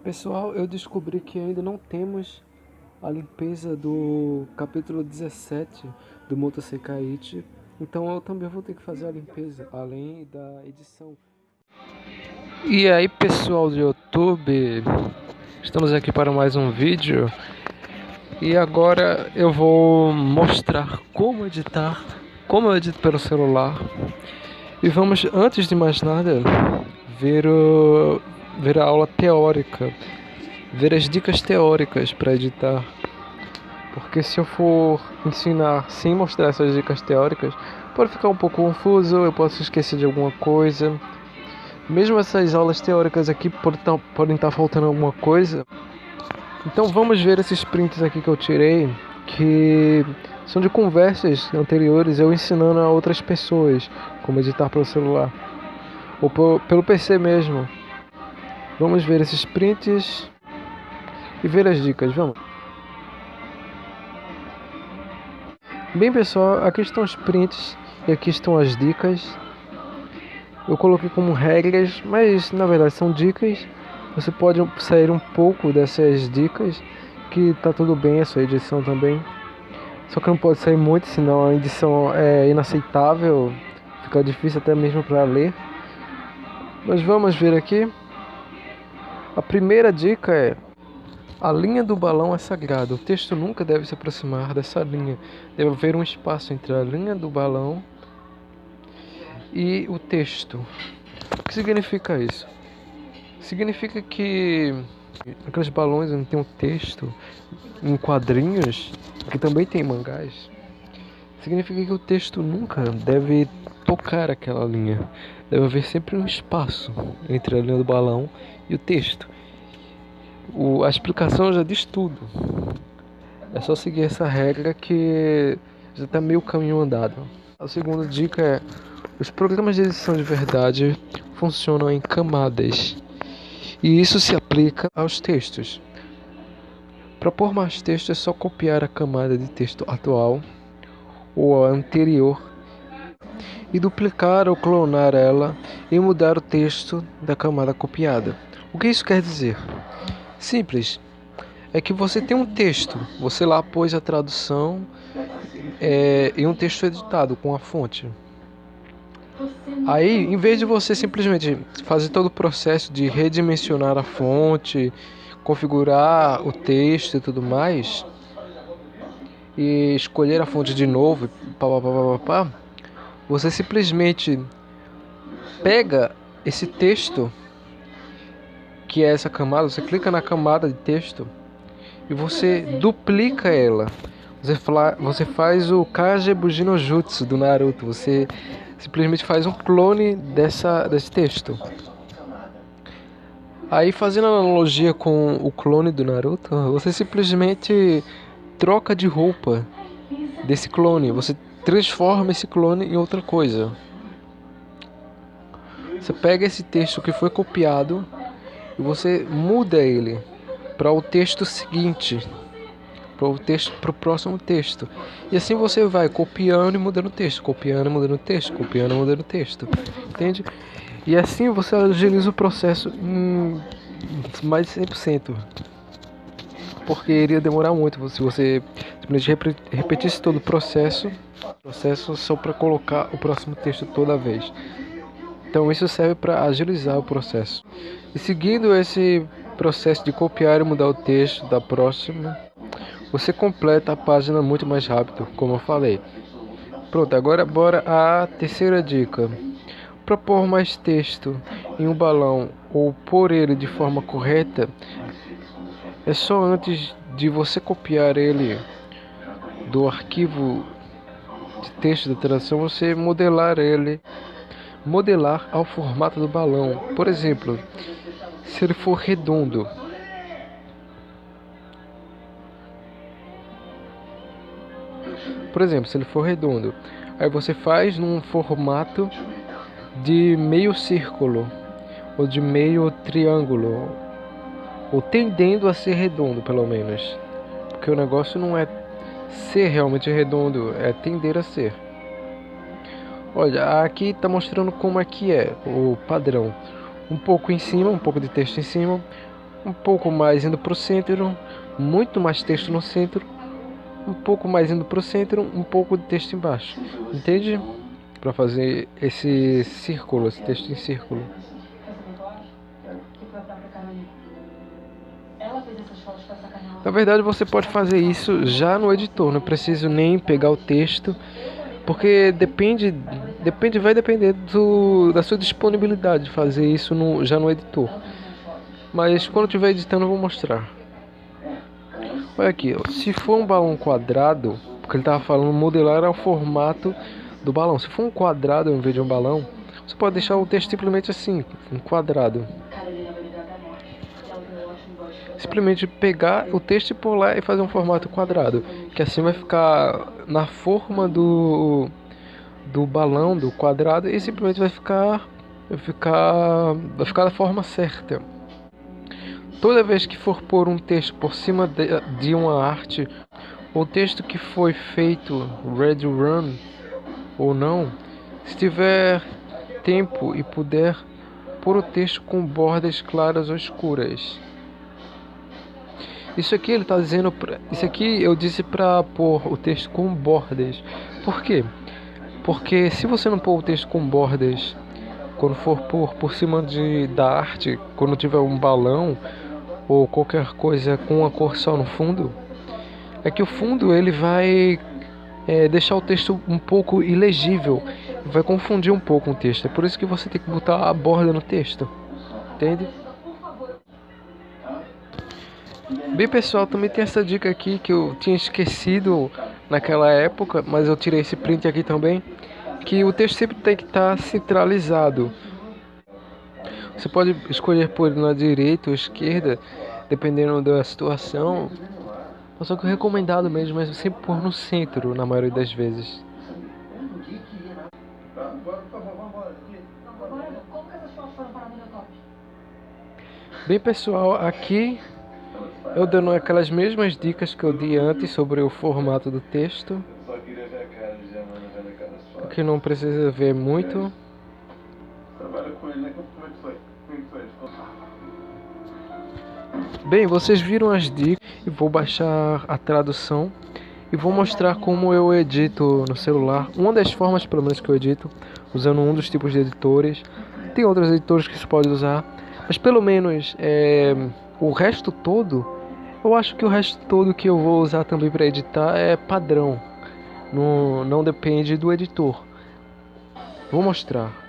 Pessoal, eu descobri que ainda não temos a limpeza do capítulo 17 do Moto Sekai, então eu também vou ter que fazer a limpeza, além da edição. E aí, pessoal do YouTube, estamos aqui para mais um vídeo e agora eu vou mostrar como editar, como eu edito pelo celular. E vamos, antes de mais nada, ver a aula teórica, ver as dicas teóricas para editar, porque se eu for ensinar sem mostrar essas dicas teóricas, pode ficar um pouco confuso, eu posso esquecer de alguma coisa. Mesmo essas aulas teóricas aqui podem estar faltando alguma coisa. Então vamos ver esses prints aqui que eu tirei, que são de conversas anteriores, eu ensinando a outras pessoas como editar pelo celular ou pelo PC mesmo. Vamos ver esses prints e ver as dicas, vamos. Bem, pessoal, aqui estão os prints e aqui estão as dicas. Eu coloquei como regras, mas na verdade são dicas. Você pode sair um pouco dessas dicas, que tá tudo bem, a sua edição também. Só que não pode sair muito, senão a edição é inaceitável, fica difícil até mesmo para ler. Mas vamos ver aqui. A primeira dica é: a linha do balão é sagrada. O texto nunca deve se aproximar dessa linha. Deve haver um espaço entre a linha do balão e o texto. O que significa isso? Significa que aqueles balões onde tem um texto em quadrinhos, que também tem mangás, significa que o texto nunca deve tocar aquela linha. Deve haver sempre um espaço entre a linha do balão e o texto. A explicação já diz tudo. É só seguir essa regra que já está meio caminho andado. A segunda dica é: os programas de edição de verdade funcionam em camadas. E isso se aplica aos textos. Para pôr mais texto é só copiar a camada de texto atual ou a anterior e duplicar ou clonar ela e mudar o texto da camada copiada. O que isso quer dizer? Simples. É que você tem um texto, você lá pôs a tradução e um texto editado com a fonte. Aí, em vez de você simplesmente fazer todo o processo de redimensionar a fonte, configurar o texto e tudo mais, e escolher a fonte de novo, você simplesmente pega esse texto, que é essa camada, você clica na camada de texto e você duplica ela. Você faz o Kage Buji no Jutsu do Naruto. Você simplesmente faz um clone desse texto. Aí, fazendo analogia com o clone do Naruto, você simplesmente troca de roupa desse clone. Você transforma esse clone em outra coisa. Você pega esse texto que foi copiado e você muda ele para o texto seguinte, para o próximo texto. E assim você vai copiando e mudando o texto, copiando e mudando o texto, copiando e mudando o texto. Entende? E assim você agiliza o processo em mais de 100%. Porque iria demorar muito se você simplesmente repetisse todo o processo só para colocar o próximo texto toda vez. Então isso serve para agilizar o processo. E seguindo esse processo de copiar e mudar o texto da próxima, você completa a página muito mais rápido, como eu falei. Pronto, agora bora à terceira dica. Para pôr mais texto em um balão ou pôr ele de forma correta, é só antes de você copiar ele do arquivo de texto da tradução, você modelar ao formato do balão. Por exemplo, se ele for redondo, aí você faz num formato de meio círculo ou de meio triângulo, ou tendendo a ser redondo, pelo menos, porque o negócio não é ser realmente redondo, é tender a ser. Olha, aqui está mostrando como é que é o padrão. Um pouco em cima, um pouco de texto em cima, um pouco mais indo para o centro, muito mais texto no centro, um pouco mais indo para o centro, um pouco de texto embaixo, entende? Para fazer esse círculo, esse texto em círculo. Na verdade, você pode fazer isso já no editor, não preciso nem pegar o texto, porque vai depender da sua disponibilidade de fazer isso já no editor. Mas quando eu estiver editando eu vou mostrar. Olha aqui, ó. Se for um balão quadrado, porque ele estava falando modelar ao formato do balão. Se for um quadrado em vez de um balão, você pode deixar o texto simplesmente assim, um quadrado. Simplesmente pegar o texto e pular e fazer um formato quadrado, que assim vai ficar na forma do balão, do quadrado, e simplesmente vai ficar da forma certa. Toda vez que for pôr um texto por cima de uma arte, ou texto que foi feito ready run ou não, se tiver tempo e puder, pôr o texto com bordas claras ou escuras. Isso aqui ele está dizendo, isso aqui eu disse para pôr o texto com bordas. Por quê? Porque se você não pôr o texto com bordas, quando for pôr por cima da arte, quando tiver um balão ou qualquer coisa com uma cor só no fundo, é que o fundo ele vai deixar o texto um pouco ilegível, vai confundir um pouco o texto. É por isso que você tem que botar a borda no texto, entende? Bem, pessoal, também tem essa dica aqui que eu tinha esquecido naquela época, mas eu tirei esse print aqui também, que o texto sempre tem que estar centralizado. Você pode escolher por na direita ou esquerda, dependendo da situação. Só que o recomendado mesmo é sempre pôr no centro, na maioria das vezes. Bem, pessoal, aqui eu dando aquelas mesmas dicas que eu dei antes sobre o formato do texto, que não precisa ver muito. Bem, vocês viram as dicas e vou baixar a tradução e vou mostrar como eu edito no celular. Uma das formas, pelo menos, que eu edito, usando um dos tipos de editores. Tem outros editores que se pode usar, mas pelo menos o resto todo, eu acho que o resto todo que eu vou usar também para editar é padrão. Não depende do editor. Vou mostrar.